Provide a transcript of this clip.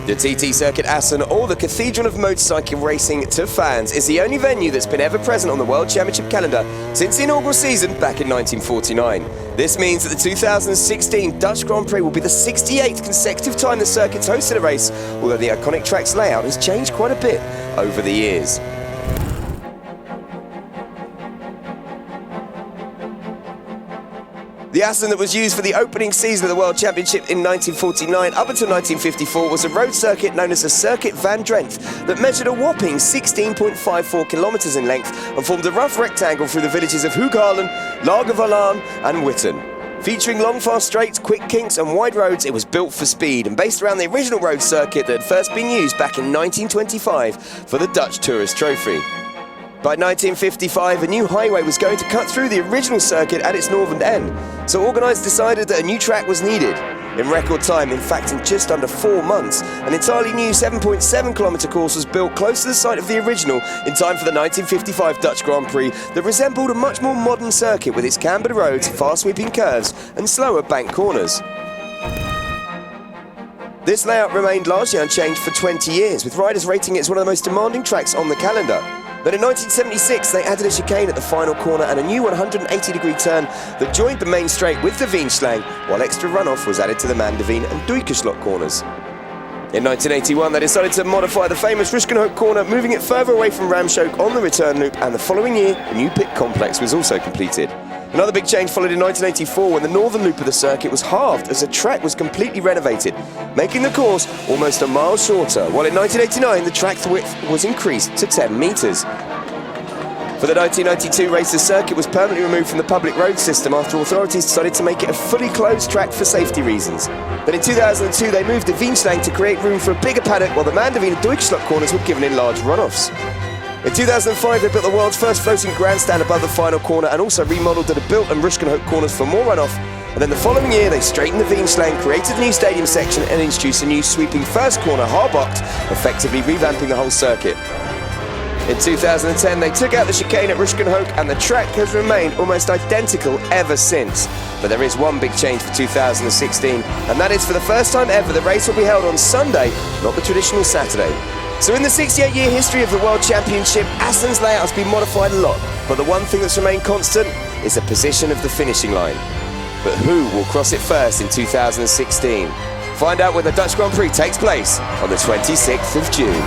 The TT Circuit Assen, or the Cathedral of motorcycle racing to fans, is the only venue that's been ever present on the World Championship calendar since the inaugural season back in 1949. This means that the 2016 Dutch Grand Prix will be the 68th consecutive time the circuit's hosted a race, although the iconic track's layout has changed quite a bit over the years. The Assen that was used for the opening season of the World Championship in 1949 up until 1954 was a road circuit known as the Circuit van Drenthe that measured a whopping 16.54 kilometres in length and formed a rough rectangle through the villages of Hoogalen, Lagervallaan and Witten. Featuring long fast straights, quick kinks and wide roads, it was built for speed and based around the original road circuit that had first been used back in 1925 for the Dutch Tourist Trophy. By 1955, a new highway was going to cut through the original circuit at its northern end, so organisers decided that a new track was needed. In record time, in fact in just under 4 months, an entirely new 7.7 kilometre course was built close to the site of the original in time for the 1955 Dutch Grand Prix that resembled a much more modern circuit with its cambered roads, fast sweeping curves and slower bank corners. This layout remained largely unchanged for 20 years, with riders rating it as one of the most demanding tracks on the calendar. Then in 1976 they added a chicane at the final corner and a new 180-degree turn that joined the main straight with the Wienslang, while extra runoff was added to the Mandeveen and Duikeslot corners. In 1981 they decided to modify the famous Ruskenhoek corner, moving it further away from Ramshoek on the return loop, and the following year a new pit complex was also completed. Another big change followed in 1984 when the northern loop of the circuit was halved as the track was completely renovated, making the course almost a mile shorter, while in 1989 the track's width was increased to 10 metres. For the 1992 race, the circuit was permanently removed from the public road system after authorities decided to make it a fully closed track for safety reasons. Then in 2002 they moved the Wienslang to create room for a bigger paddock, while the Mandeveen and Duikeslot corners were given in large runoffs. In 2005 they built the world's first floating grandstand above the final corner and also remodelled the Bilt and Ruskenhoek corners for more runoff. And then the following year they straightened the Wienslang, created a new stadium section and introduced a new sweeping first corner, Haarbocht, effectively revamping the whole circuit. In 2010 they took out the chicane at Ruskenhoek and the track has remained almost identical ever since. But there is one big change for 2016, and that is for the first time ever the race will be held on Sunday, not the traditional Saturday. So in the 68-year history of the World Championship, Assen's layout has been modified a lot, but the one thing that's remained constant is the position of the finishing line. But who will cross it first in 2016? Find out when the Dutch Grand Prix takes place on the 26th of June.